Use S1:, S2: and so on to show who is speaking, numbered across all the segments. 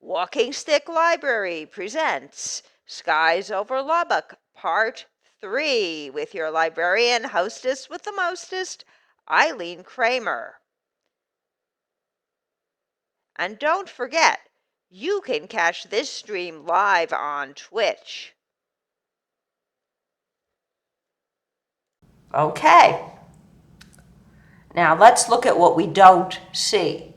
S1: Walking Stick Library presents Skies Over Lubbock, Part 3, with your librarian hostess with the mostest, Eileen Kramer. And don't forget, you can catch this stream live on Twitch.
S2: Okay. Now let's look at what we don't see.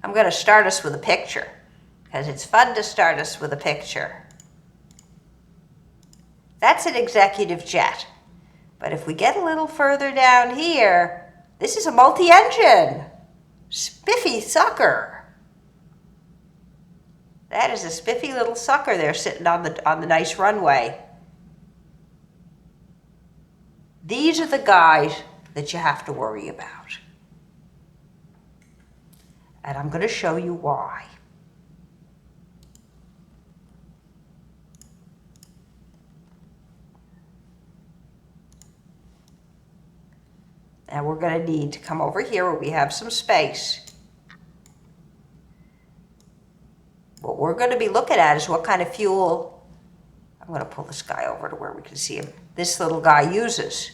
S2: I'm going to start us with a picture because it's fun to start us with a picture. That's an executive jet. But if we get a little further down here, this is a multi-engine. Spiffy sucker. That is a spiffy little sucker there sitting on the nice runway. These are the guys that you have to worry about. And I'm going to show you why. And we're going to need to come over here where we have some space. What we're going to be looking at is what kind of fuel, I'm going to pull this guy over to where we can see him, this little guy uses.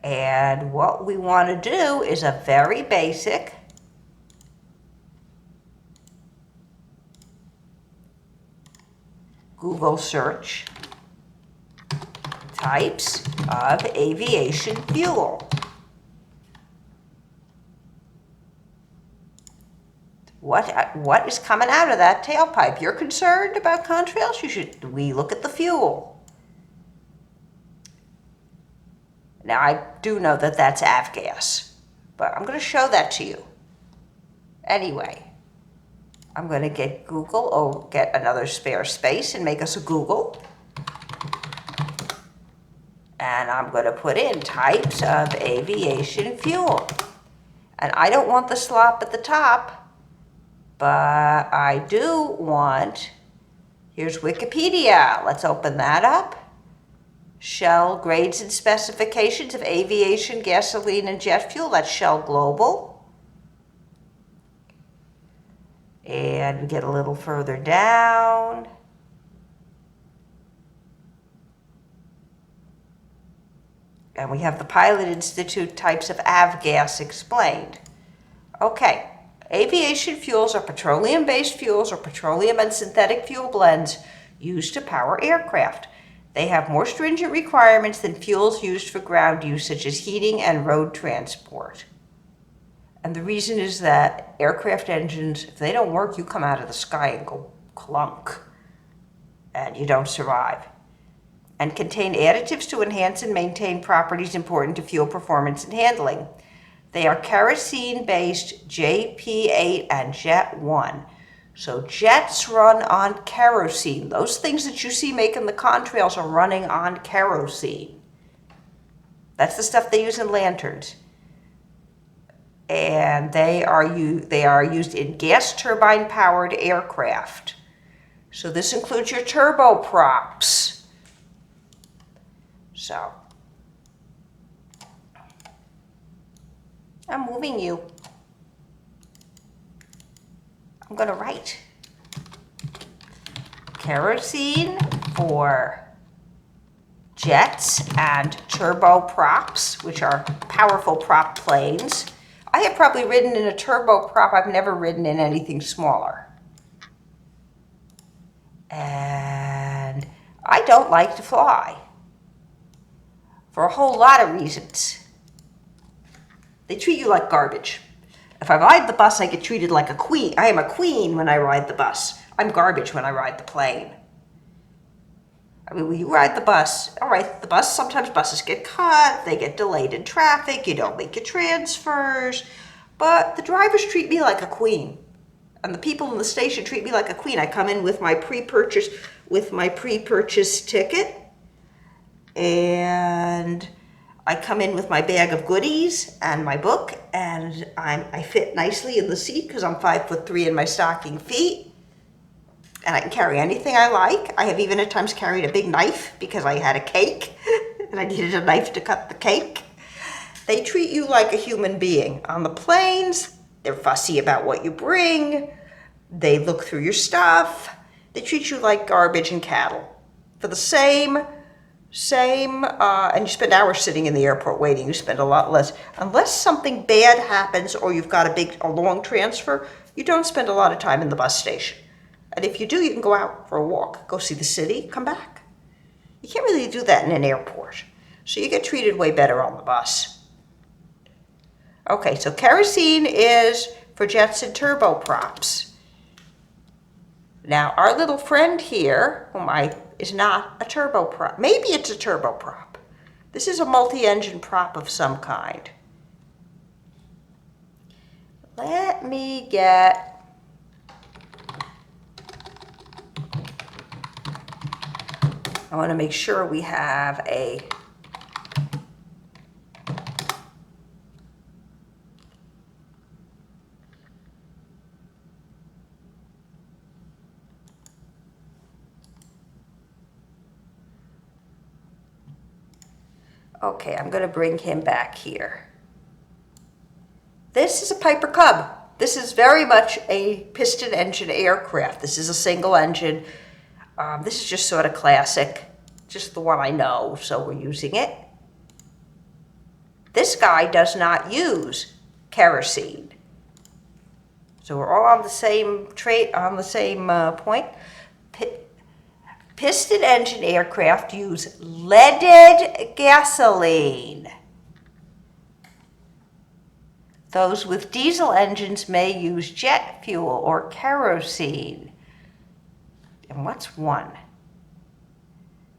S2: And what we want to do is a very basic Google search, types of aviation fuel. What is coming out of that tailpipe? You're concerned about contrails? We look at the fuel. Now I do know that that's avgas, but I'm going to show that to you. Anyway, I'm going to get Google, or get another spare space and make us a Google. And I'm going to put in types of aviation fuel. And I don't want the slop at the top, but I do want, here's Wikipedia. Let's open that up. Shell grades and specifications of aviation, gasoline, and jet fuel. That's Shell Global. And we get a little further down. And we have the Pilot Institute types of avgas explained. Okay, aviation fuels are petroleum-based fuels or petroleum and synthetic fuel blends used to power aircraft. They have more stringent requirements than fuels used for ground use, such as heating and road transport. And the reason is that aircraft engines, if they don't work, you come out of the sky and go clunk, and you don't survive. And contain additives to enhance and maintain properties important to fuel performance and handling. They are kerosene-based JP8 and Jet 1. So jets run on kerosene. Those things that you see making the contrails are running on kerosene. That's the stuff they use in lanterns. And they are used in gas turbine-powered aircraft. So this includes your turboprops. So, I'm moving you. I'm going to write kerosene for jets and turboprops, which are powerful prop planes. I have probably ridden in a turboprop. I've never ridden in anything smaller. And I don't like to fly for a whole lot of reasons. They treat you like garbage. If I ride the bus, I get treated like a queen. I am a queen when I ride the bus. I'm garbage when I ride the plane. I mean, when you ride the bus, all right, the bus, sometimes buses get cut, they get delayed in traffic, you don't make your transfers, but the drivers treat me like a queen. And the people in the station treat me like a queen. I come in with my pre-purchase ticket, and I come in with my bag of goodies and my book, and I fit nicely in the seat because I'm 5'3" in my stocking feet, and I can carry anything I like. I have even at times carried a big knife because I had a cake and I needed a knife to cut the cake. They treat you like a human being. On the planes, they're fussy about what you bring. They look through your stuff. They treat you like garbage and cattle. For the same, and you spend hours sitting in the airport waiting. You spend a lot less. Unless something bad happens or you've got a long transfer, you don't spend a lot of time in the bus station. And if you do, you can go out for a walk, go see the city, come back. You can't really do that in an airport. So you get treated way better on the bus. Okay, so kerosene is for jets and turboprops. Now, our little friend here, is not a turboprop. Maybe it's a turboprop. This is a multi-engine prop of some kind. I want to make sure we have a Okay, I'm going to bring him back here. This is a Piper Cub. This is very much a piston engine aircraft. This is a single engine. This is just sort of classic, just the one I know, so we're using it. This guy does not use kerosene. So we're all on the same point. Piston engine aircraft use leaded gasoline. Those with diesel engines may use jet fuel or kerosene. And what's one?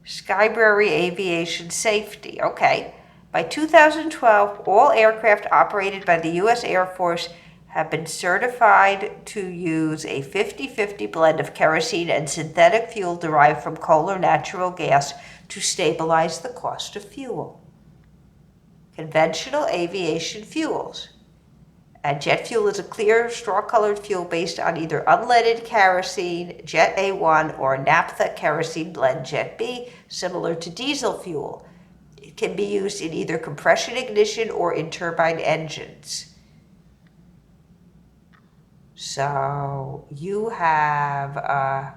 S2: Skybrary Aviation Safety. Okay. By 2012, all aircraft operated by the U.S. Air Force have been certified to use a 50-50 blend of kerosene and synthetic fuel derived from coal or natural gas to stabilize the cost of fuel. Conventional aviation fuels. And jet fuel is a clear, straw-colored fuel based on either unleaded kerosene, Jet A1, or naphtha kerosene blend Jet B, similar to diesel fuel. It can be used in either compression ignition or in turbine engines. So you have,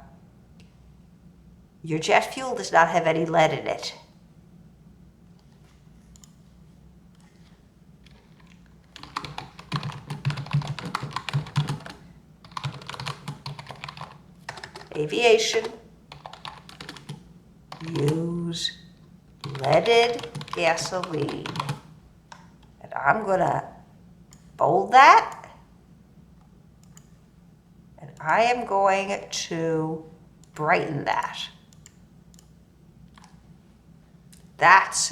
S2: your jet fuel does not have any lead in it. Aviation, use leaded gasoline. And I'm going to bold that. And I am going to brighten that.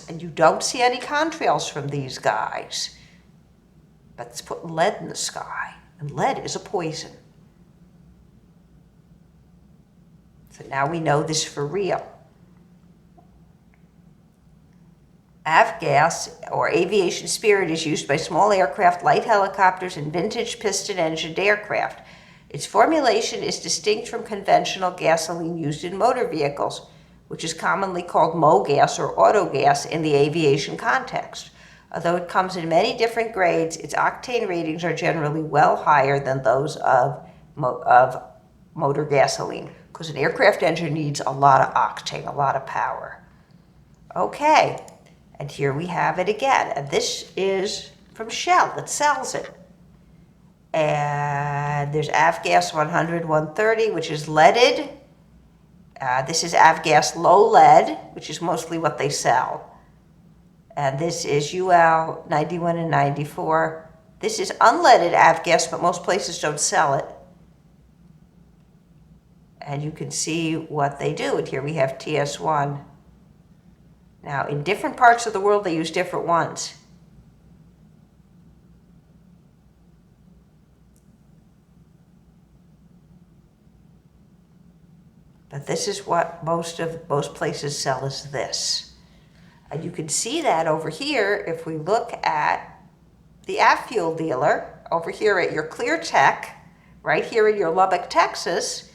S2: And you don't see any contrails from these guys. But it's putting lead in the sky. And lead is a poison. So now we know this for real. Avgas, or aviation spirit, is used by small aircraft, light helicopters, and vintage piston-engined aircraft. Its formulation is distinct from conventional gasoline used in motor vehicles, which is commonly called MoGas or autogas in the aviation context. Although it comes in many different grades, its octane ratings are generally well higher than those of motor gasoline, because an aircraft engine needs a lot of octane, a lot of power. Okay, and here we have it again. And this is from Shell that sells it. And there's avgas 100, 130, which is leaded. This is avgas low lead, which is mostly what they sell. And this is UL 91 and 94. This is unleaded avgas, but most places don't sell it. And you can see what they do. And here we have TS1. Now, in different parts of the world, they use different ones. But this is what most places sell, is this. And you can see that over here if we look at the avfuel dealer over here at your ClearTech, right here in your Lubbock, Texas.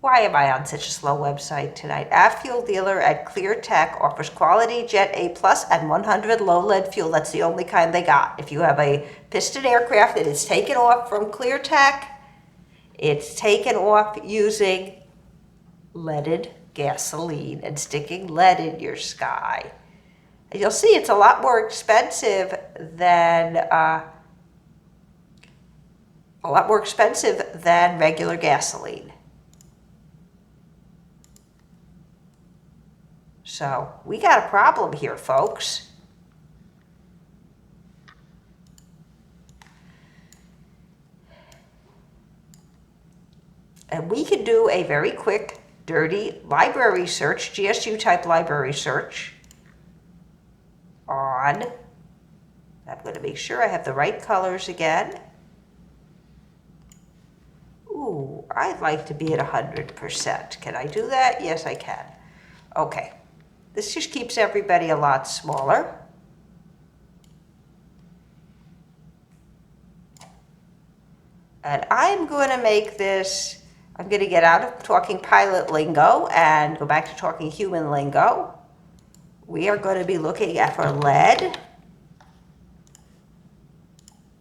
S2: Why am I on such a slow website tonight? avfuel dealer at ClearTech offers quality Jet A+ and 100 low lead fuel. That's the only kind they got. If you have a Piston aircraft that is taken off from ClearTech, it's taken off using leaded gasoline and sticking lead in your sky. And you'll see it's a lot more expensive than regular gasoline. So we got a problem here, folks. And we can do a very quick, dirty library search, GSU type library search on, I'm going to make sure I have the right colors again. Ooh, I'd like to be at 100%. Can I do that? Yes, I can. Okay. This just keeps everybody a lot smaller. And I'm going to make this, I'm going to get out of talking pilot lingo and go back to talking human lingo. We are going to be looking at for lead.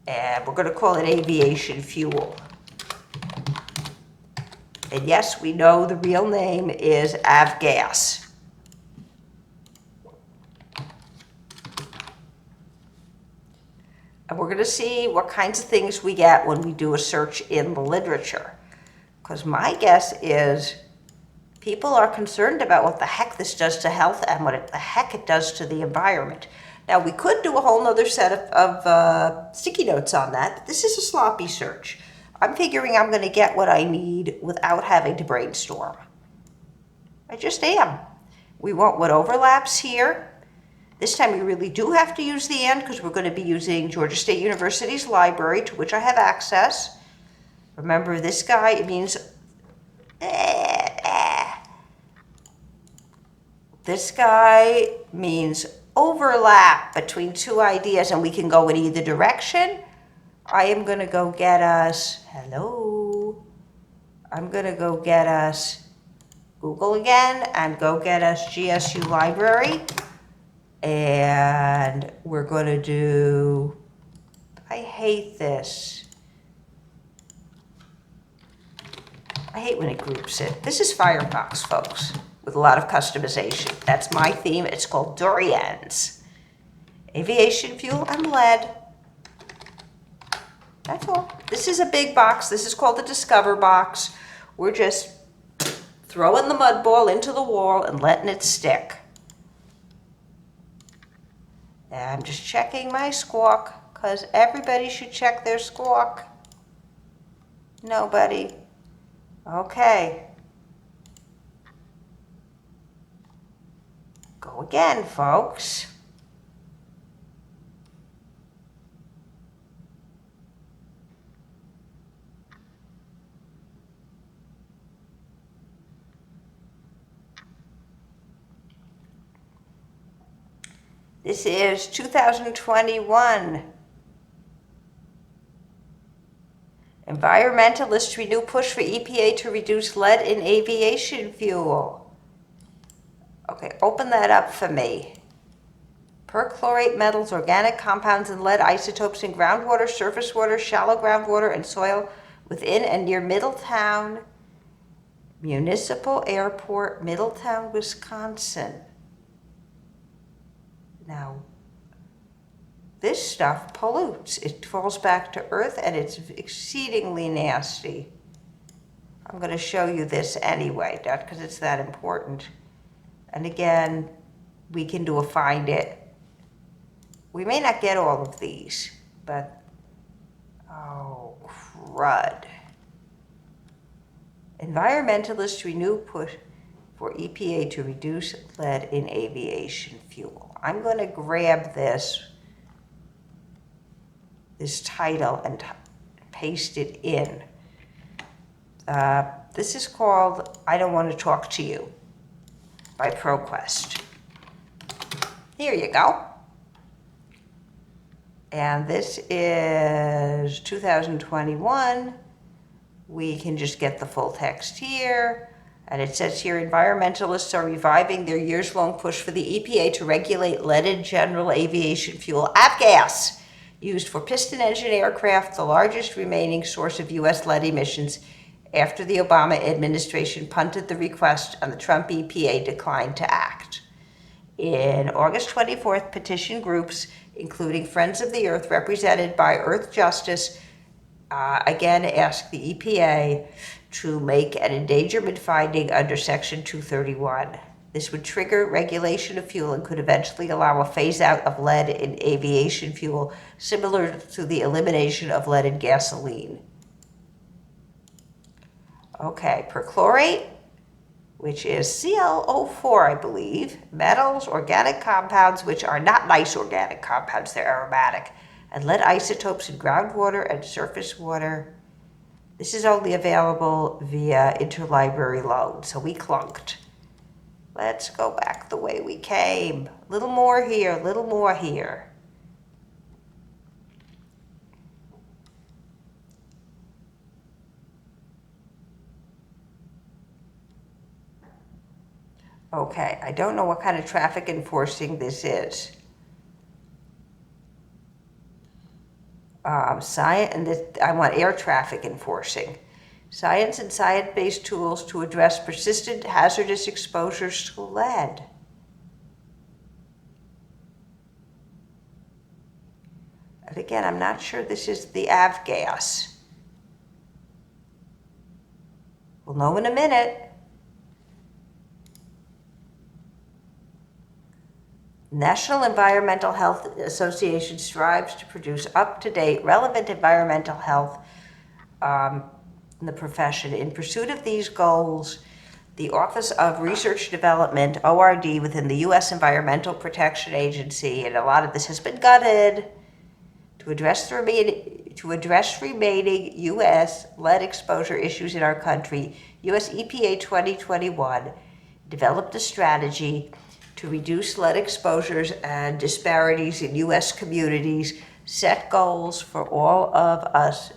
S2: And we're going to call it aviation fuel. And yes, we know the real name is avGas. And we're going to see what kinds of things we get when we do a search in the literature. Because my guess is people are concerned about what the heck this does to health and what the heck it does to the environment. Now, we could do a whole nother set of sticky notes on that, but this is a sloppy search. I'm figuring I'm going to get what I need without having to brainstorm. I just am. We want what overlaps here. This time we really do have to use the and because we're going to be using Georgia State University's library, to which I have access. Remember, this guy, it means this guy means overlap between two ideas, and we can go in either direction. I am going to go get us, hello, I'm going to go get us Google again and go get us GSU library. And we're going to do, I hate this. I hate when it groups it. This is Firefox, folks, with a lot of customization. That's my theme. It's called Durians. Aviation fuel and lead. That's all. This is a big box. This is called the Discover box. We're just throwing the mud ball into the wall and letting it stick. I'm just checking my squawk, because everybody should check their squawk. Nobody. Okay. Go again, folks. This is 2021. Environmentalists renew push for EPA to reduce lead in aviation fuel. Okay, open that up for me. Perchlorate metals, organic compounds, and lead isotopes in groundwater, surface water, shallow groundwater, and soil within and near Middletown Municipal Airport, Middletown, Wisconsin. Now, this stuff pollutes. It falls back to earth, and it's exceedingly nasty. I'm going to show you this anyway, not because it's that important. And again, we can do a find it. We may not get all of these, but oh, crud. Environmentalists renew push for EPA to reduce lead in aviation fuel. I'm going to grab this title and paste it in. This is called I Don't Want to Talk to You by ProQuest. Here you go. And this is 2021. We can just get the full text here. And it says here, environmentalists are reviving their years-long push for the EPA to regulate leaded general aviation fuel, avgas, used for piston engine aircraft, the largest remaining source of U.S. lead emissions after the Obama administration punted the request and the Trump EPA declined to act. In August 24th, petition groups, including Friends of the Earth, represented by Earth Justice, again asked the EPA to make an endangerment finding under Section 231. This would trigger regulation of fuel and could eventually allow a phase out of lead in aviation fuel, similar to the elimination of lead in gasoline. Okay, perchlorate, which is ClO4, I believe, metals, organic compounds, which are not nice organic compounds, they're aromatic, and lead isotopes in groundwater and surface water. This is only available via interlibrary loan, so we clunked. Let's go back the way we came. A little more here, a little more here. Okay, I don't know what kind of traffic enforcing this is. I want air traffic enforcing. Science and science-based tools to address persistent hazardous exposures to lead. And again, I'm not sure this is the avgas. We'll know in a minute. National Environmental Health Association strives to produce up-to-date, relevant environmental health in the profession. In pursuit of these goals, the Office of Research Development, ORD, within the U.S. Environmental Protection Agency, and a lot of this has been gutted, to address remaining U.S. lead exposure issues in our country, U.S. EPA 2021 developed a strategy to reduce lead exposures and disparities in U.S. communities, set goals for all of us,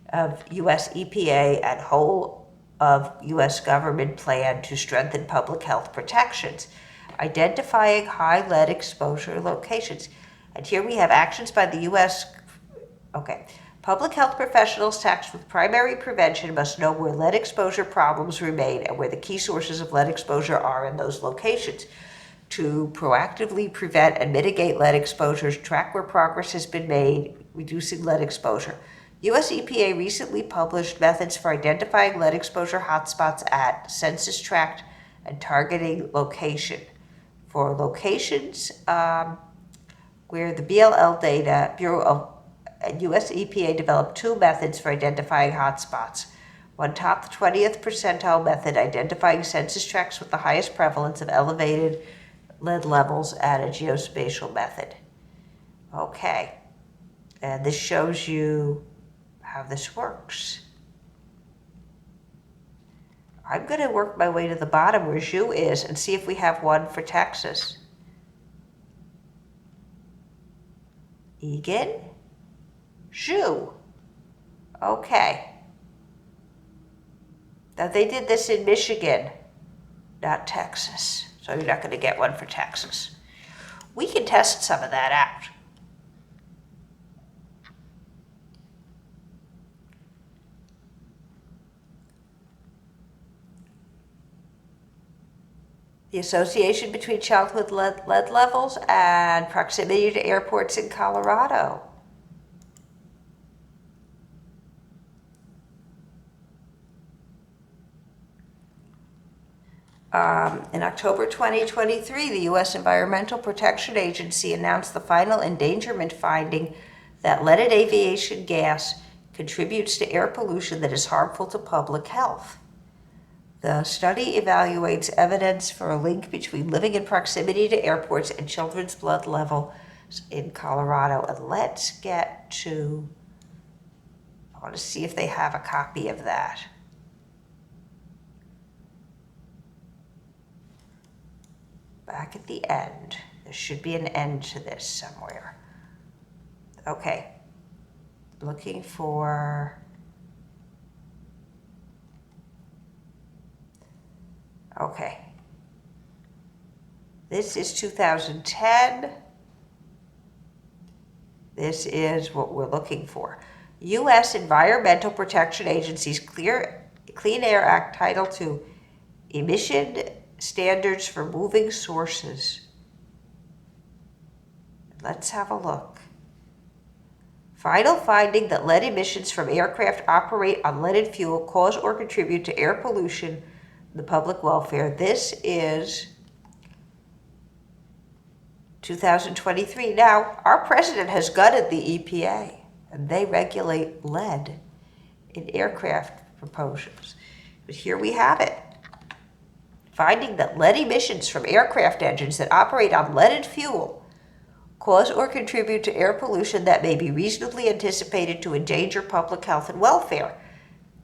S2: of U.S. EPA and whole of U.S. government plan to strengthen public health protections, identifying high lead exposure locations. And here we have actions by the U.S. Okay. Public health professionals tasked with primary prevention must know where lead exposure problems remain and where the key sources of lead exposure are in those locations. To proactively prevent and mitigate lead exposures, track where progress has been made, reducing lead exposure. U.S. EPA recently published methods for identifying lead exposure hotspots at census tract and targeting location. For locations where the BLL data, Bureau of U.S. EPA developed two methods for identifying hotspots. One top the 20th percentile method, identifying census tracts with the highest prevalence of elevated lead levels, and a geospatial method. Okay, and this shows you how this works. I'm going to work my way to the bottom where Zhu is and see if we have one for Texas. Egan, Zhu. Okay. Now they did this in Michigan, not Texas. So you're not going to get one for Texas. We can test some of that out. The association between childhood lead levels and proximity to airports in Colorado. In October 2023, the U.S. Environmental Protection Agency announced the final endangerment finding that leaded aviation gas contributes to air pollution that is harmful to public health. The study evaluates evidence for a link between living in proximity to airports and children's blood levels in Colorado. And let's get to, I want to see if they have a copy of that. Back at the end. There should be an end to this somewhere. Okay. Looking for... Okay. This is 2010. This is what we're looking for. U.S. Environmental Protection Agency's Clean Air Act Title II, Emission Standards for Moving Sources. Let's have a look. Final finding that lead emissions from aircraft operate on leaded fuel cause or contribute to air pollution and the public welfare. This is 2023. Now, our president has gutted the EPA, and they regulate lead in aircraft propulsions. But here we have it. Finding that lead emissions from aircraft engines that operate on leaded fuel cause or contribute to air pollution that may be reasonably anticipated to endanger public health and welfare.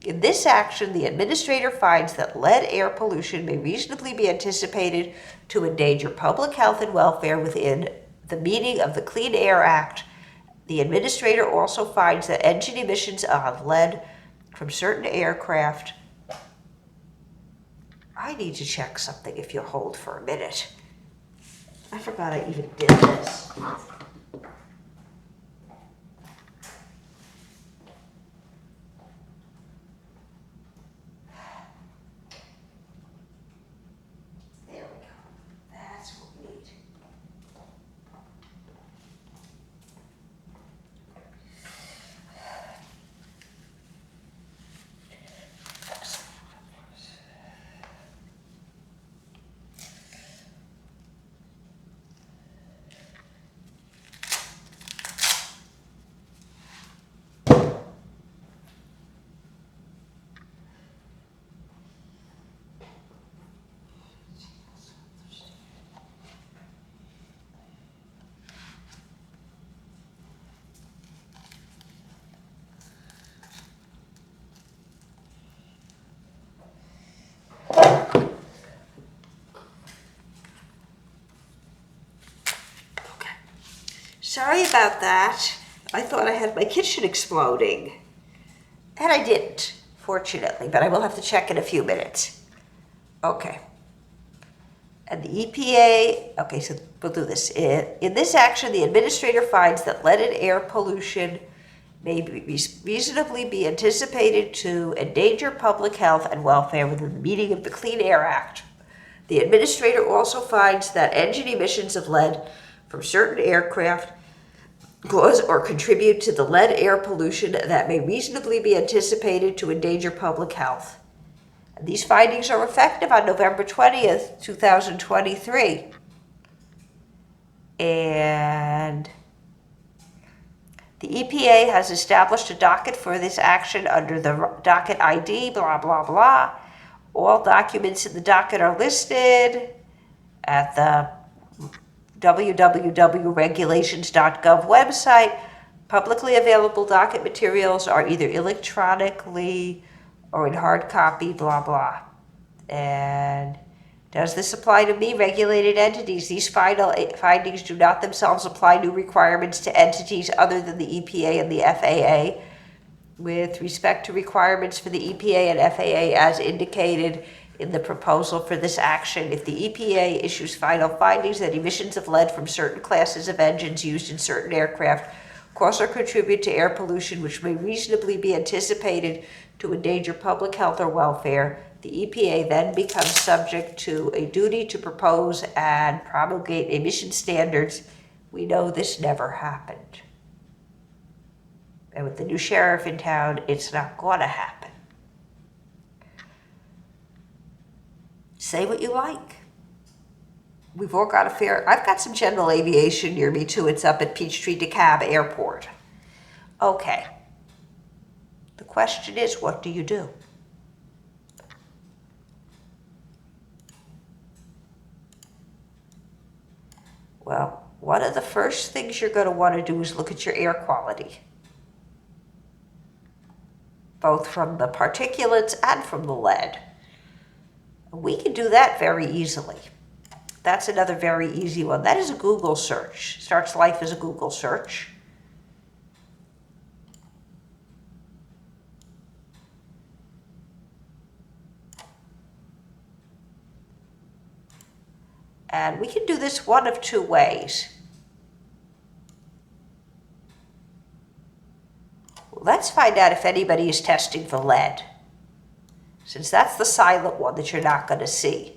S2: In this action, the administrator finds that lead air pollution may reasonably be anticipated to endanger public health and welfare within the meaning of the Clean Air Act. The administrator also finds that engine emissions of lead from certain aircraft... I need to check something if you'll hold for a minute. I forgot I even did this. There we go. That's what we need. Sorry about that. I thought I had my kitchen exploding. And I didn't, fortunately, but I will have to check in a few minutes. Okay. And the EPA, okay, so we'll do this. In this action, the administrator finds that leaded air pollution may reasonably be anticipated to endanger public health and welfare within the meaning of the Clean Air Act. The administrator also finds that engine emissions of lead from certain aircraft cause or contribute to the lead air pollution that may reasonably be anticipated to endanger public health. And these findings are effective on November 20th, 2023. And the EPA has established a docket for this action under the docket ID, blah, blah, blah. All documents in the docket are listed at the www.regulations.gov website. Publicly available docket materials are either electronically or in hard copy, blah, blah. And does this apply to me? Regulated entities. These final findings do not themselves apply new requirements to entities other than the EPA and the FAA. With respect to requirements for the EPA and FAA as indicated in the proposal for this action, if the EPA issues final findings that emissions of lead from certain classes of engines used in certain aircraft cause or contribute to air pollution which may reasonably be anticipated to endanger public health or welfare, the EPA then becomes subject to a duty to propose and promulgate emission standards. We know this never happened. And with the new sheriff in town, it's not going to happen. Say what you like. We've all got I've got some general aviation near me too. It's up at Peachtree DeKalb Airport. Okay. The question is, what do you do? Well, one of the first things you're going to want to do is look at your air quality, both from the particulates and from the lead. We can do that very easily. That's another very easy one. That is a Google search. Starts life as a Google search. And we can do this one of two ways. Let's find out if anybody is testing for lead, since that's the silent one that you're not going to see.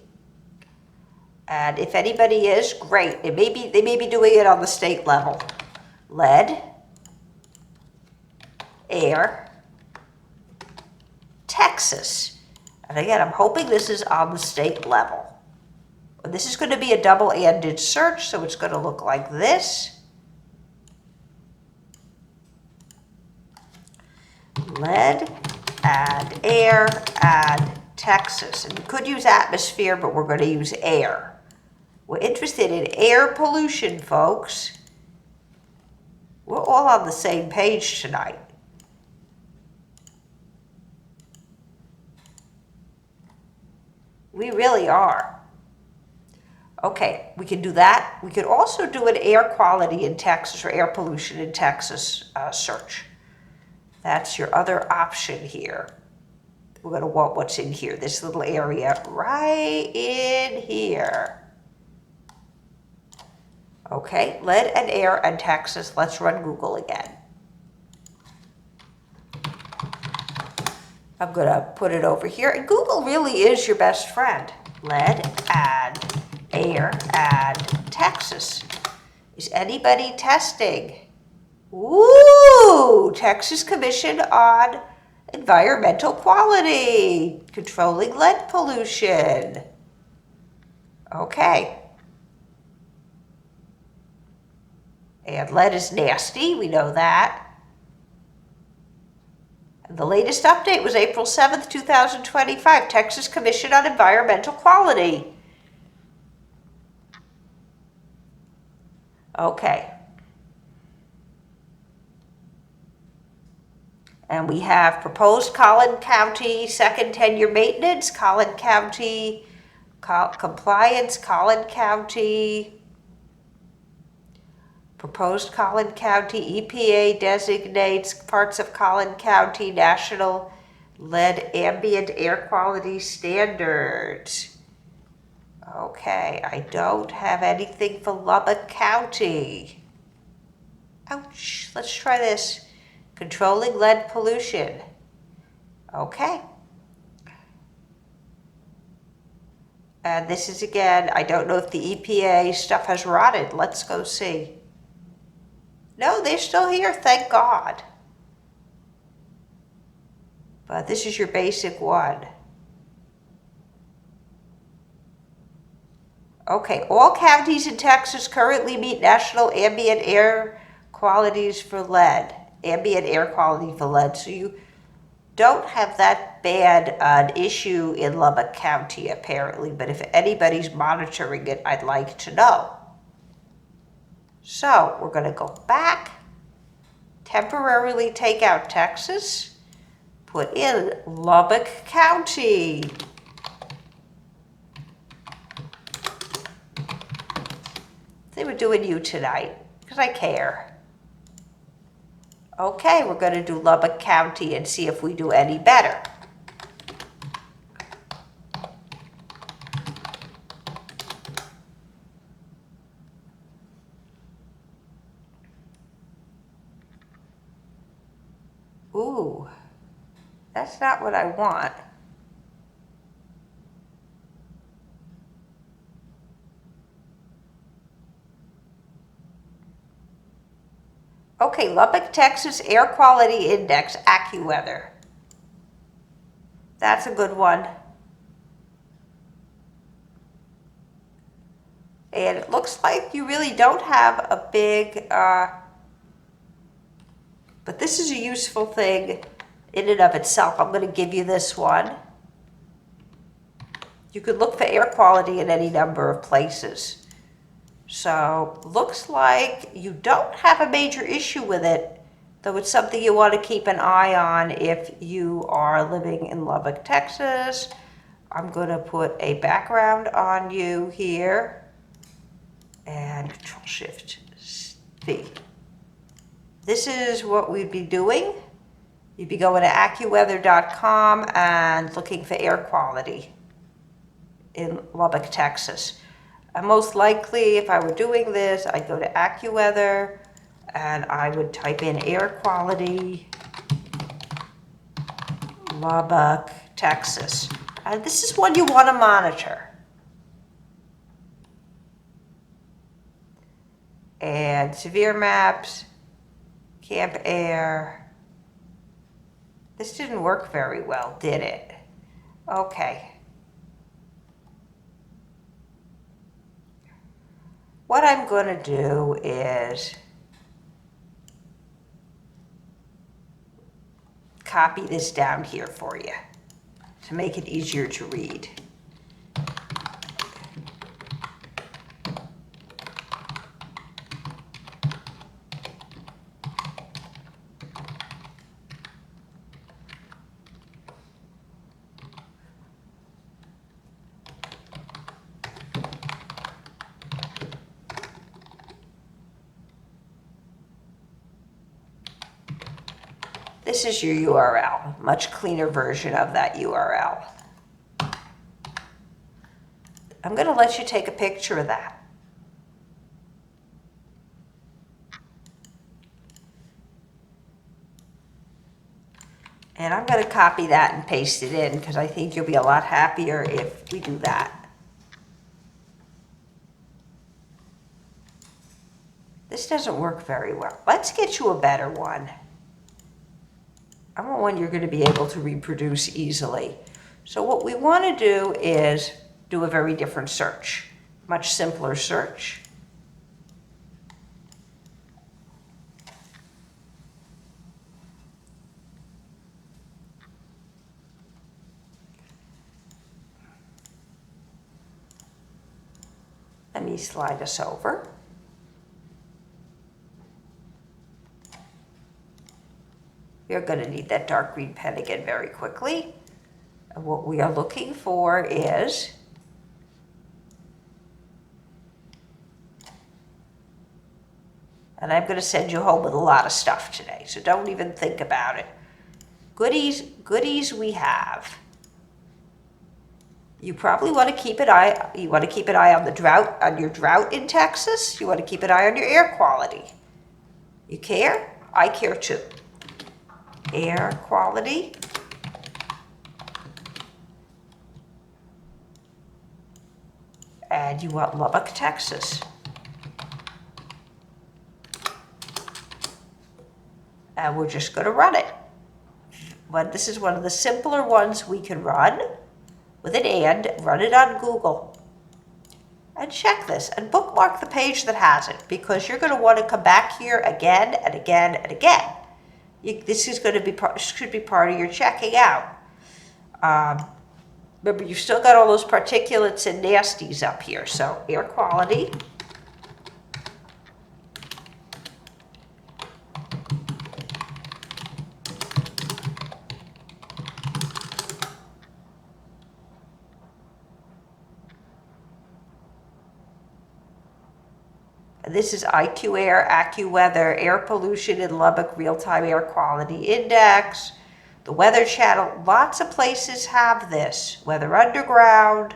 S2: And if anybody is, great. They may be doing it on the state level. Lead, air, Texas. And again, I'm hoping this is on the state level. This is going to be a double-ended search, so it's going to look like this. Lead, add air, add Texas. And you could use atmosphere, but we're going to use air. We're interested in air pollution, folks. We're all on the same page tonight. We really are. Okay, we can do that. We could also do an air quality in Texas or air pollution in Texas search. That's your other option here. We're going to want what's in here, this little area right in here. Okay, lead and air and Texas. Let's run Google again. I'm going to put it over here. And Google really is your best friend. Lead, add, air, add, Texas. Is anybody testing? Ooh, Texas Commission on Environmental Quality, controlling lead pollution. Okay. And lead is nasty, we know that. And the latest update was April 7th, 2025, Texas Commission on Environmental Quality. Okay. And we have proposed Collin County second 10-year maintenance, Collin County compliance, Collin County, proposed Collin County, EPA designates parts of Collin County National Lead Ambient Air Quality Standards. Okay, I don't have anything for Lubbock County. Ouch, let's try this. Controlling lead pollution. Okay. And this is again, I don't know if the EPA stuff has rotted. Let's go see. No, they're still here, thank God. But this is your basic one. Okay, all counties in Texas currently meet national ambient air qualities for lead. Ambient air quality for lead. So you don't have that bad an issue in Lubbock County, apparently. But if anybody's monitoring it, I'd like to know. So we're going to go back, temporarily take out Texas, put in Lubbock County. They were doing you tonight, because I care. Okay, we're going to do Lubbock County and see if we do any better. Ooh, that's not what I want. Okay, Lubbock, Texas Air Quality Index, AccuWeather. That's a good one. And it looks like you really don't have a big, but this is a useful thing in and of itself. I'm going to give you this one. You could look for air quality in any number of places. So, looks like you don't have a major issue with it, though it's something you want to keep an eye on if you are living in Lubbock, Texas. I'm going to put a background on you here. and Control-Shift-V. This is what we'd be doing. You'd be going to AccuWeather.com and looking for air quality in Lubbock, Texas. And most likely, if I were doing this, I'd go to AccuWeather and I would type in air quality, Lubbock, Texas. And this is one you want to monitor. And severe maps, camp air. This didn't work very well, did it? Okay. What I'm going to do is copy this down here for you to make it easier to read. This is your URL, much cleaner version of that URL. I'm going to let you take a picture of that. And I'm going to copy that and paste it in because I think you'll be a lot happier if we do that. This doesn't work very well. Let's get you a better one. I want one you're going to be able to reproduce easily. So what we want to do is do a very different search, much simpler search. Let me slide us over. You're going to need that dark green pen again very quickly. And what we are looking for is and I'm going to send you home with a lot of stuff today, so don't even think about it. Goodies we have. You probably want to keep an eye. You want to keep an eye on the drought, on your drought in Texas. You want to keep an eye on your air quality. You care? I care too. Air quality. And you want Lubbock, Texas. And we're just going to run it. But this is one of the simpler ones we can run with an and. Run it on Google. And check this and bookmark the page that has it because you're going to want to come back here again and again and again. This is going to be should be part of your checking out. Remember, you've still got all those particulates and nasties up here. So air quality. This is IQ Air, AccuWeather, Air Pollution in Lubbock, Real-Time Air Quality Index, the Weather Channel. Lots of places have this. Weather Underground,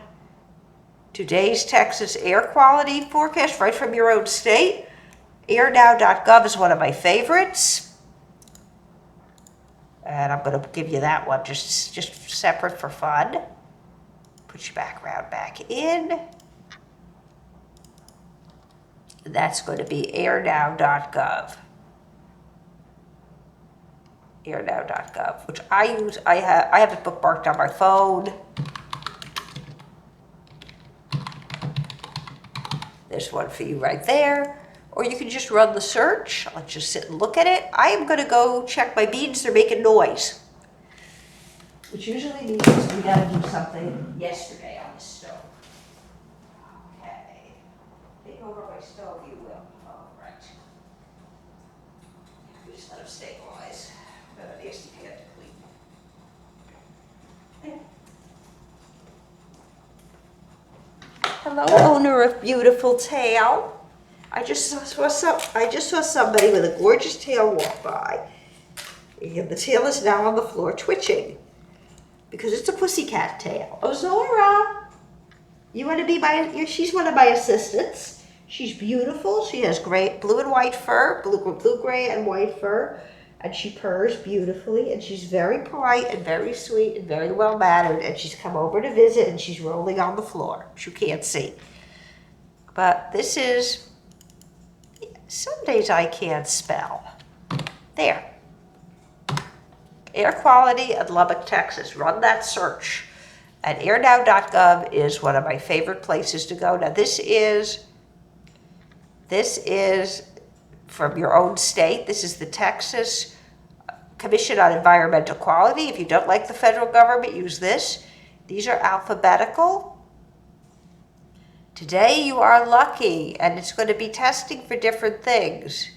S2: today's Texas air quality forecast right from your own state. Airnow.gov is one of my favorites. And I'm going to give you that one just separate for fun. Put your background back in. That's going to be airnow.gov. Airnow.gov, which I use. I have it bookmarked on my phone. There's one for you right there. Or you can just run the search. I'll just sit and look at it. I am going to go check my beans. They're making noise. Which usually means we got to do something yesterday on the stove. Okay. Take over my stove, you will. All right. We just let them stabilize. Got a nasty pan to clean. Hello, owner of Beautiful Tail. I just saw somebody with a gorgeous tail walk by. And the tail is now on the floor twitching because it's a pussycat tail. Oh, Zora, you want to be she's one of my assistants. She's beautiful. She has blue and white fur, blue, gray, and white fur. And she purrs beautifully, and she's very polite and very sweet and very well mannered. And she's come over to visit, and she's rolling on the floor. You can't see. But this is, some days I can't spell. There. Air quality in Lubbock, Texas. Run that search. And airnow.gov is one of my favorite places to go. Now this is from your own state. This is the Texas Commission on Environmental Quality. If you don't like the federal government, use this. These are alphabetical. Today you are lucky, and it's going to be testing for different things.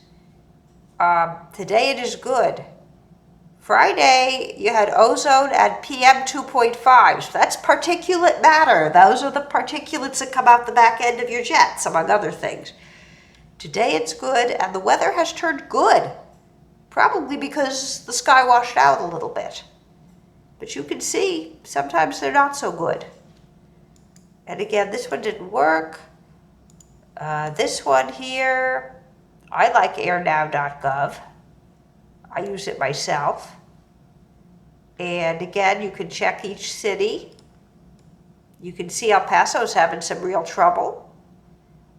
S2: Today it is good. Friday, you had ozone and PM 2.5. So that's particulate matter. Those are the particulates that come out the back end of your jets, among other things. Today it's good, and the weather has turned good, probably because the sky washed out a little bit. But you can see, sometimes they're not so good. And again, this one didn't work. This one here, I like airnow.gov. I use it myself. And again, you can check each city. You can see El Paso's having some real trouble.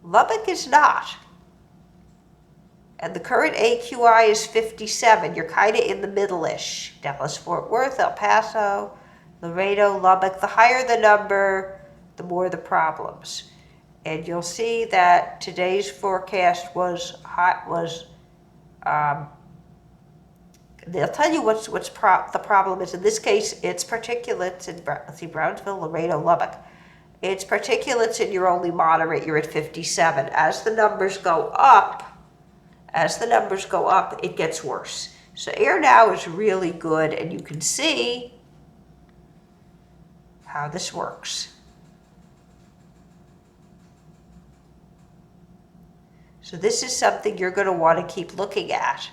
S2: Lubbock is not. And the current AQI is 57. You're kind of in the middle-ish. Dallas, Fort Worth, El Paso, Laredo, Lubbock. The higher the number, the more the problems. And you'll see that today's forecast was hot. They'll tell you what's the problem is. In this case, it's particulates in Brownsville, Laredo, Lubbock. It's particulates, and you're only moderate. You're at 57. As the numbers go up, it gets worse. So AirNow is really good, and you can see how this works. So this is something you're going to want to keep looking at.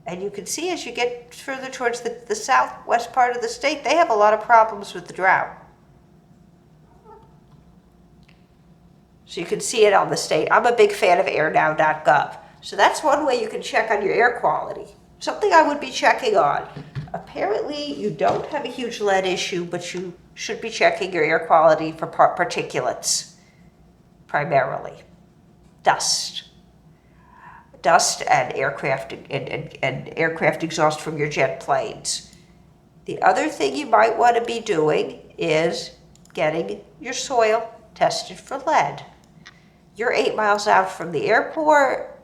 S2: And you can see as you get further towards the southwest part of the state, they have a lot of problems with the drought. So you can see it on the state. I'm a big fan of airnow.gov. So that's one way you can check on your air quality. Something I would be checking on. Apparently you don't have a huge lead issue, but you should be checking your air quality for particulates, primarily. Dust and aircraft and aircraft exhaust from your jet planes. The other thing you might want to be doing is getting your soil tested for lead. You're 8 miles out from the airport.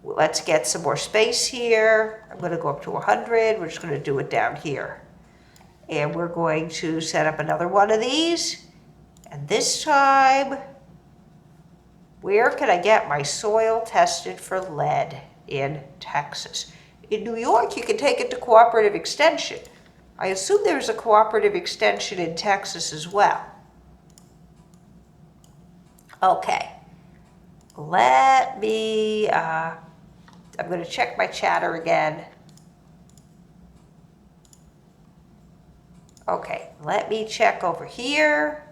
S2: Let's get some more space here. I'm going to go up to 100. We're just going to do it down here. And we're going to set up another one of these. And this time, where can I get my soil tested for lead in Texas? In New York, you can take it to Cooperative Extension. I assume there's a Cooperative Extension in Texas as well. Okay. Let me, I'm going to check my chatter again. Okay, let me check over here.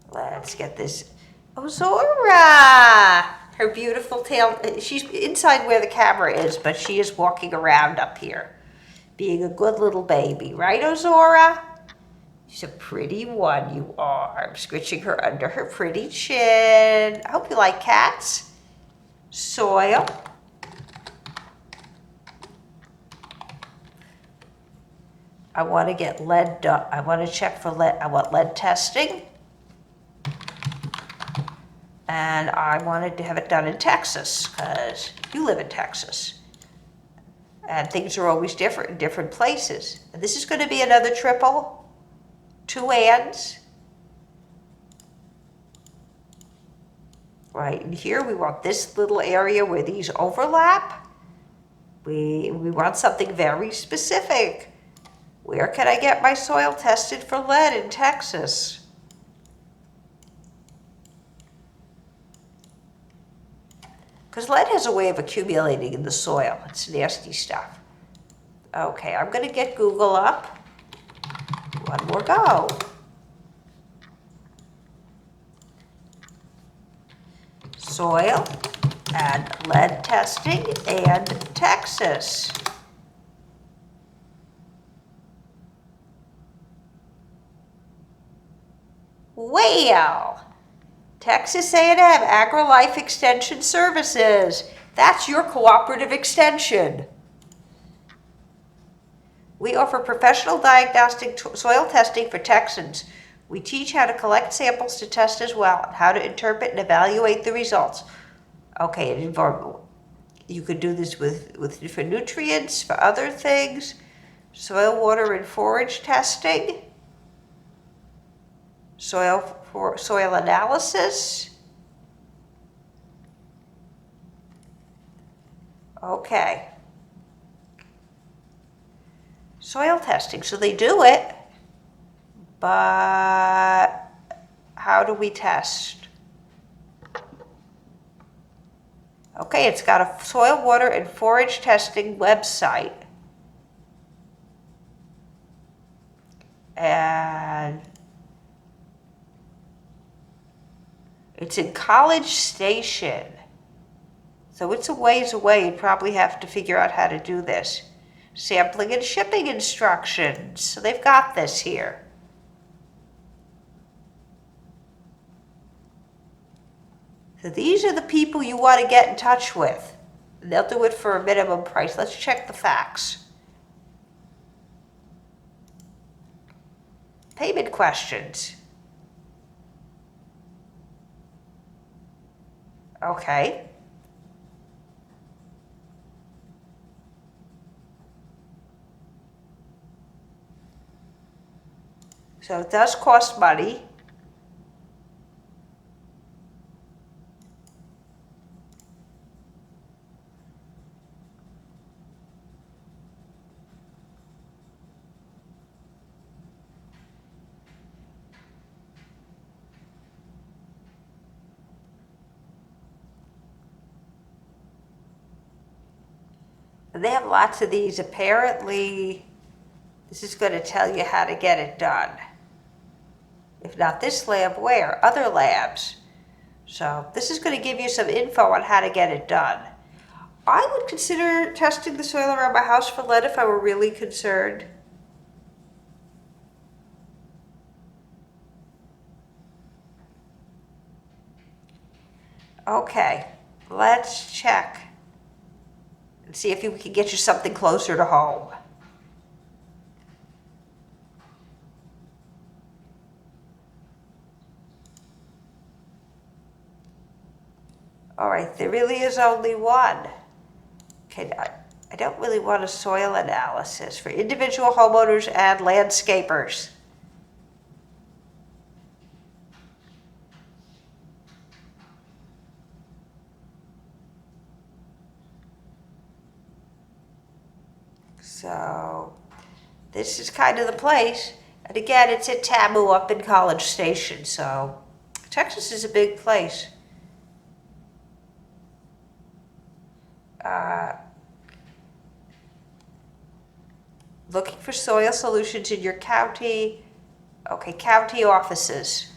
S2: Let's get this. Oh, Zora! Her beautiful tail. She's inside where the camera is, but she is walking around up here, being a good little baby. Right, Ozora? She's a pretty one, you are. I'm scritching her under her pretty chin. I hope you like cats. Soil. I want to get lead done. I want to check for lead. I want lead testing. And I wanted to have it done in Texas, because you live in Texas. And things are always different in different places. And this is going to be another triple. 2 ands. Right in here, we want this little area where these overlap. We want something very specific. Where can I get my soil tested for lead in Texas? Because lead has a way of accumulating in the soil. It's nasty stuff. Okay, I'm going to get Google up. One more go. Soil and lead testing and Texas. Well, Texas A&M AgriLife Extension Services. That's your cooperative extension. We offer professional diagnostic soil testing for Texans. We teach how to collect samples to test as well, and how to interpret and evaluate the results. Okay, it involves, you could do this with different nutrients, for other things, soil, water, and forage testing, soil analysis. Okay. Soil testing, so they do it, but how do we test? Okay, it's got a soil, water, and forage testing website. And it's in College Station. So it's a ways away. You'd probably have to figure out how to do this. Sampling and shipping instructions. So they've got this here. So these are the people you want to get in touch with. They'll do it for a minimum price. Let's check the facts. Payment questions. Okay. So it does cost money. And they have lots of these. Apparently, this is going to tell you how to get it done. If not this lab, where? Other labs. So this is going to give you some info on how to get it done. I would consider testing the soil around my house for lead if I were really concerned. Okay, let's check and see if we can get you something closer to home. All right, there really is only one. Okay, I don't really want a soil analysis for individual homeowners and landscapers. So this is kind of the place. And again, it's at Tamu up in College Station. So Texas is a big place. Looking for soil solutions in your county. Okay, county offices.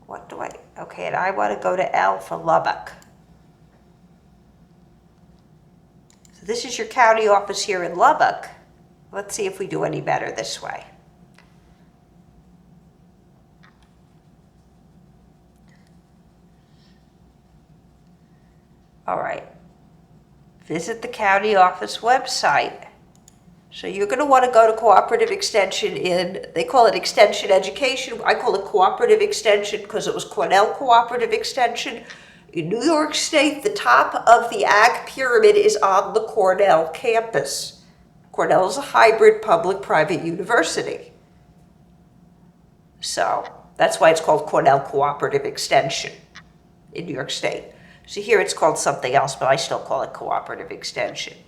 S2: What do I, okay, and I want to go to L for Lubbock. So this is your county office here in Lubbock. Let's see if we do any better this way. All right. Visit the county office website. So you're going to want to go to cooperative extension in, they call it extension education. I call it cooperative extension because it was Cornell Cooperative Extension. In New York State, the top of the ag pyramid is on the Cornell campus. Cornell is a hybrid public-private university. So that's why it's called Cornell Cooperative Extension in New York State. So here it's called something else, but I still call it cooperative extension.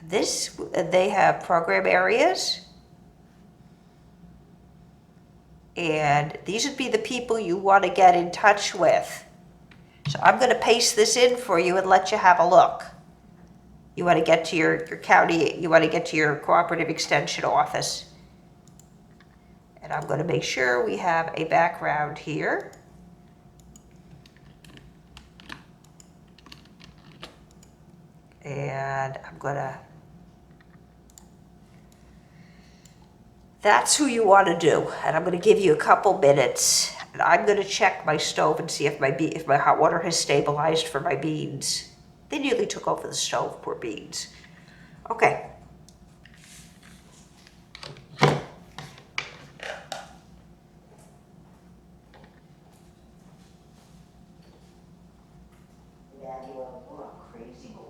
S2: They have program areas. And these would be the people you want to get in touch with. So I'm going to paste this in for you and let you have a look. You want to get to your county, you want to get to your cooperative extension office. And I'm going to make sure we have a background here. And I'm going to, that's who you want to do. And I'm going to give you a couple minutes. And I'm going to check my stove and see if my hot water has stabilized for my beans. They nearly took over the stove, poor beans. Okay. Emmanuel, you're a crazy boy.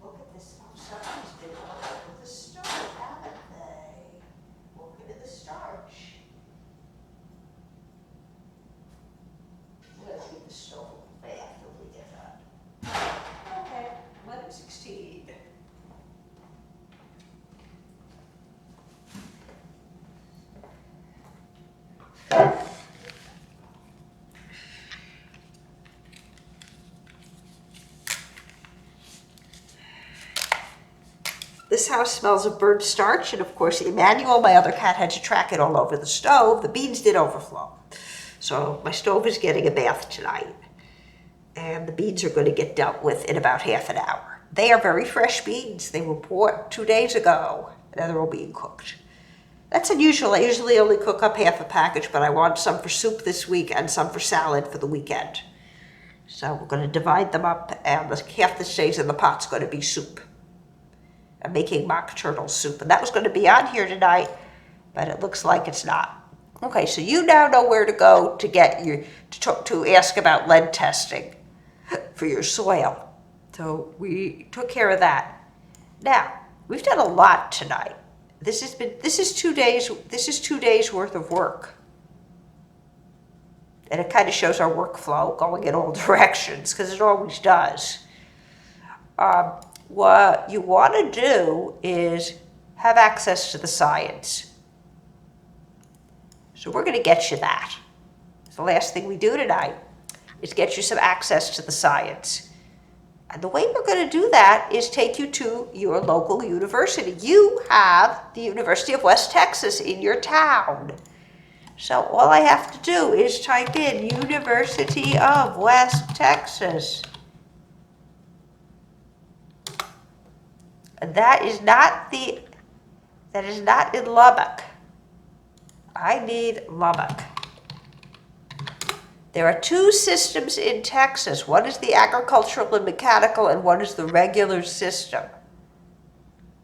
S2: Look at this. Oh, somebody's been all over the stove, haven't they? Look at the starch. Let's give the stove a bath till we get that. Okay, 11:16. This house smells of burnt starch, and of course, Emmanuel, my other cat, had to track it all over the stove. The beans did overflow. So my stove is getting a bath tonight. And the beans are going to get dealt with in about half an hour. They are very fresh beans. They were bought 2 days ago, and they're all being cooked. That's unusual. I usually only cook up half a package, but I want some for soup this week and some for salad for the weekend. So we're going to divide them up, and the half that stays in the pot's going to be soup. I'm making mock turtle soup, and that was going to be on here tonight, but it looks like it's not. Okay, so you now know where to go to get to ask about lead testing for your soil. So we took care of that. Now, we've done a lot tonight. This is 2 days worth of work. And it kind of shows our workflow going in all directions, because it always does. What you want to do is have access to the science. So we're going to get you that. The last thing we do tonight is get you some access to the science. And the way we're going to do that is take you to your local university. You have the University of West Texas in your town. So all I have to do is type in University of West Texas. And that is not in Lubbock. I need Lubbock. There are 2 systems in Texas. One is the agricultural and mechanical, and one is the regular system.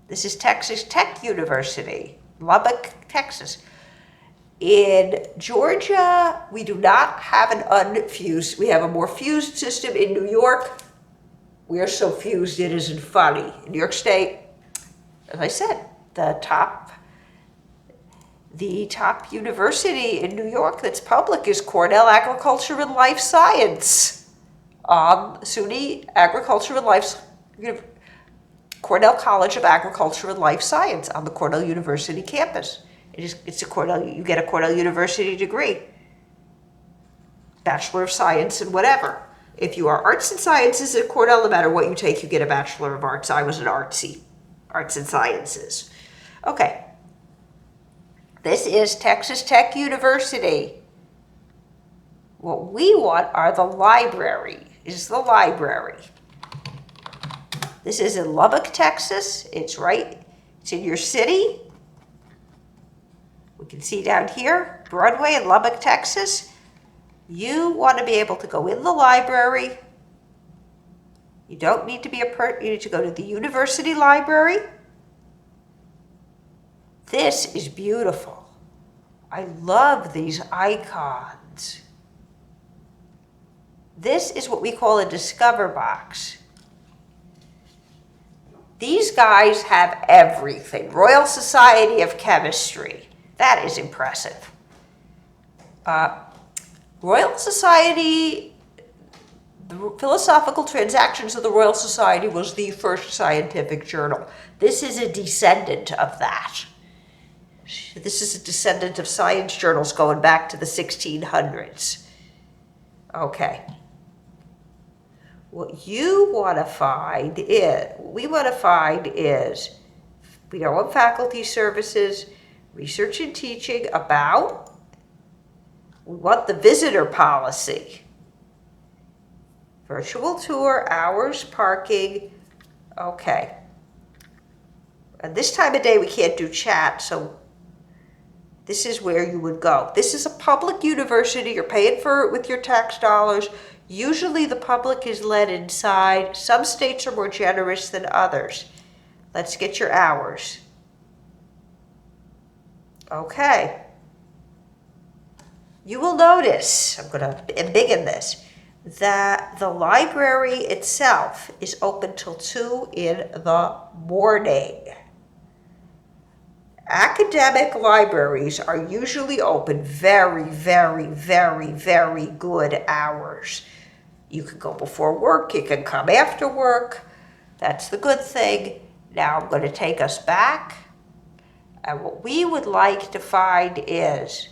S2: This is Texas Tech University, Lubbock, Texas. In Georgia, we do not have an unfused. We have a more fused system. In New York, we are so fused it isn't funny. In New York State, as I said, the top university in New York that's public is Cornell Agriculture and Life Science. SUNY Agriculture and Life, Cornell College of Agriculture and Life Science on the Cornell University campus. It's a Cornell, you get a Cornell University degree. Bachelor of Science and whatever. If you are arts and sciences at Cornell, no matter what you take, you get a Bachelor of Arts. I was an artsy, arts and sciences. Okay. This is Texas Tech University. What we want are the library. This is in Lubbock, Texas. It's in your city. We can see down here, Broadway in Lubbock, Texas. You want to be able to go in the library. You don't need to be you need to go to the university library. This is beautiful. I love these icons. This is what we call a Discover box. These guys have everything. Royal Society of Chemistry. That is impressive. Royal Society The Philosophical Transactions of the Royal Society was the first scientific journal. This is a descendant of that. This is a descendant of science journals going back to the 1600s. Okay. What you want to find is, we know what faculty services, research and teaching about. We want the visitor policy. Virtual tour, hours, parking. Okay. And this time of day we can't do chat, so this is where you would go. This is a public university. You're paying for it with your tax dollars. Usually the public is let inside. Some states are more generous than others. Let's get your hours. Okay. You will notice, I'm going to embiggen this, that the library itself is open till 2 in the morning. Academic libraries are usually open very, very, very, very good hours. You can go before work, you can come after work. That's the good thing. Now I'm going to take us back. And what we would like to find is,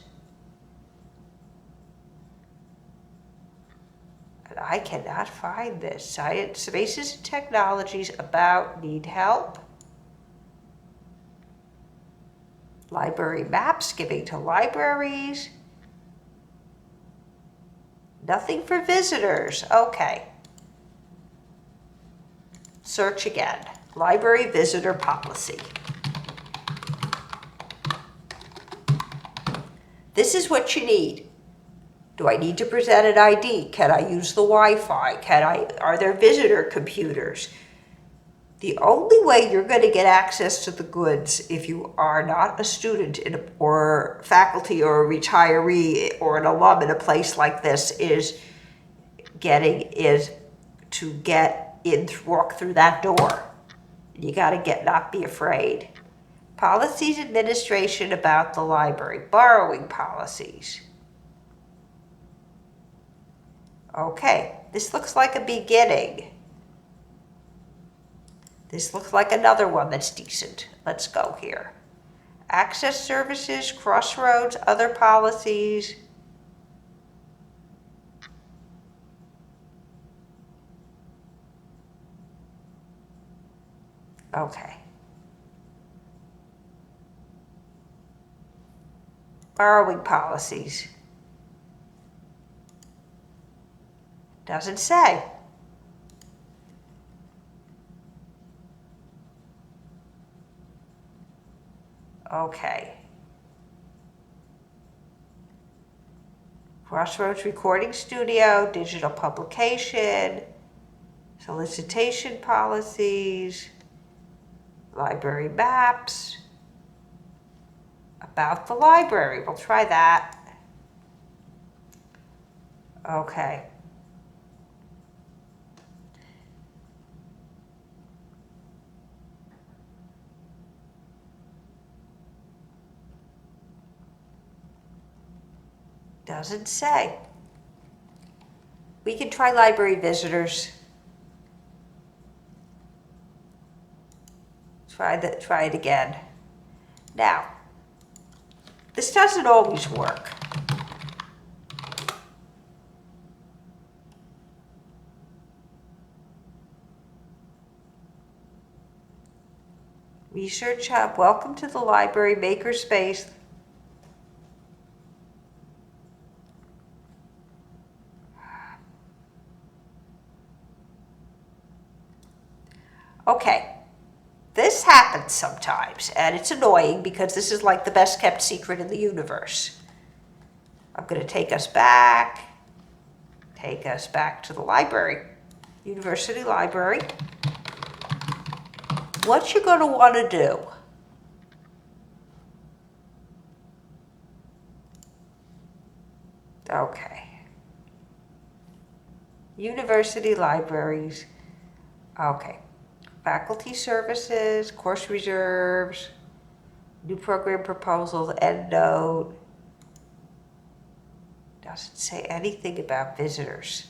S2: and I cannot find this, science, spaces and technologies about need help. Library maps, giving to libraries. Nothing for visitors. Okay. Search again. Library visitor policy. This is what you need. Do I need to present an ID? Can I use the Wi-Fi? Are there visitor computers? The only way you're going to get access to the goods if you are not a student or faculty or a retiree or an alum in a place like this is to get in, walk through that door. You got to not be afraid. Policies administration about the library, borrowing policies. Okay, this looks like a beginning. This looks like another one that's decent. Let's go here. Access services, crossroads, other policies. Okay. Borrowing policies. Doesn't say. Okay. Crossroads Recording Studio, digital publication, solicitation policies, library maps, about the library. We'll try that. Okay. Doesn't say. We can try library visitors. Try it again. Now, this doesn't always work. Research Hub, welcome to the library, makerspace. Okay, this happens sometimes, and it's annoying because this is like the best kept secret in the universe. I'm going to take us back to the library, university library. What you're going to want to do okay, university libraries, okay. Faculty services, course reserves, new program proposals, EndNote. Doesn't say anything about visitors.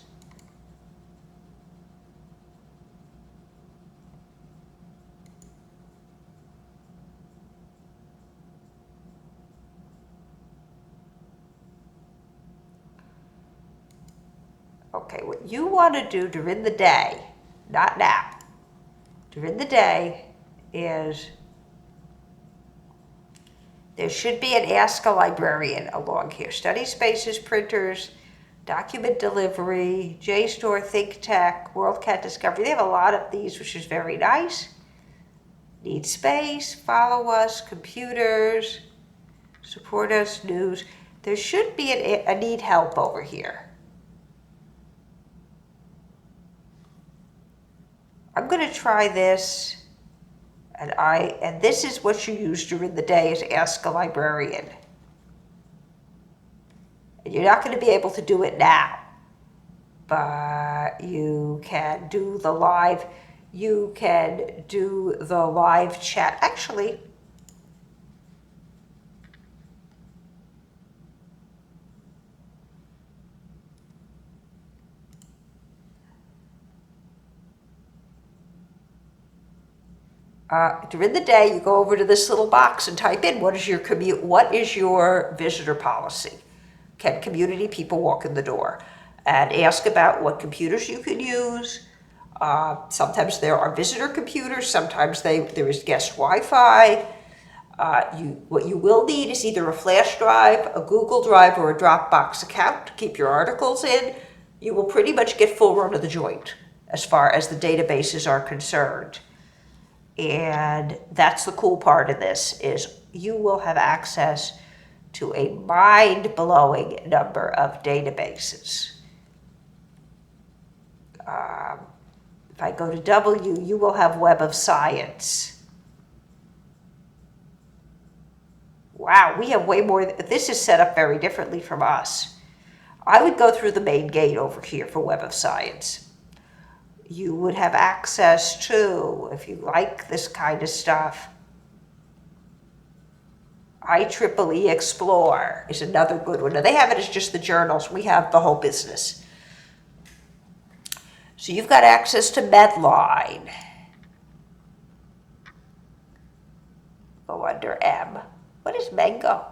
S2: Okay, what you want to do during the day, not now, during the day is there should be an Ask a Librarian along here. Study spaces, printers, document delivery, JSTOR, ThinkTech, WorldCat Discovery. They have a lot of these, which is very nice. Need space, follow us, computers, support us, news. There should be a need help over here. I'm going to try this. And this is what you use during the day is Ask a Librarian. And you're not going to be able to do it now, but you can do the live chat. Actually, during the day, you go over to this little box and type in what is your visitor policy? Can community people walk in the door? And ask about what computers you can use. Sometimes there are visitor computers. Sometimes there is guest Wi-Fi. What you will need is either a flash drive, a Google Drive, or a Dropbox account to keep your articles in. You will pretty much get full run of the joint as far as the databases are concerned. And that's the cool part of this is you will have access to a mind-blowing number of databases. If I go to W, you will have Web of Science. Wow, we have way more. This is set up very differently from us. I would go through the main gate over here for Web of Science. You would have access to, if you like this kind of stuff, IEEE Explore is another good one. Now, they have it as just the journals. We have the whole business. So you've got access to Medline. Go under M. What is Mango?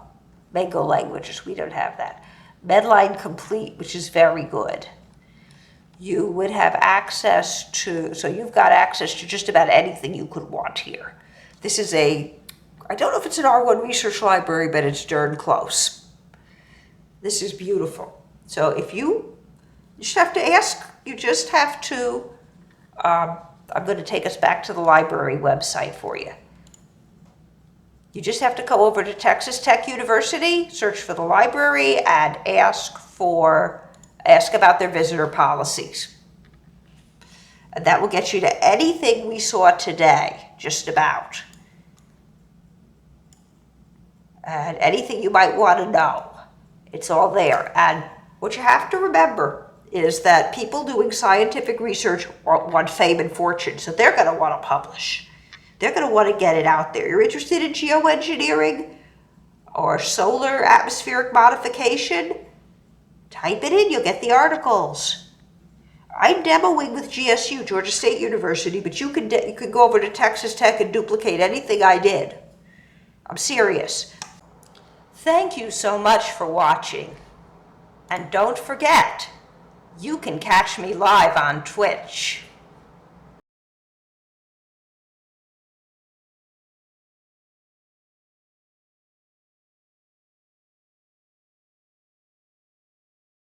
S2: Mango Languages. We don't have that. Medline Complete, which is very good. You would have access to, so you've got access to just about anything you could want here. This is I don't know if it's an R1 research library, but it's darn close. This is beautiful. So if you just have to ask, you just have to, I'm going to take us back to the library website for you. You just have to go over to Texas Tech University, search for the library, and ask about their visitor policies. And that will get you to anything we saw today, just about. And anything you might want to know. It's all there. And what you have to remember is that people doing scientific research want fame and fortune, so they're going to want to publish. They're going to want to get it out there. You're interested in geoengineering or solar atmospheric modification? Type it in, you'll get the articles. I'm demoing with GSU, Georgia State University, but you can go over to Texas Tech and duplicate anything I did. I'm serious. Thank you so much for watching. And don't forget, you can catch me live on Twitch.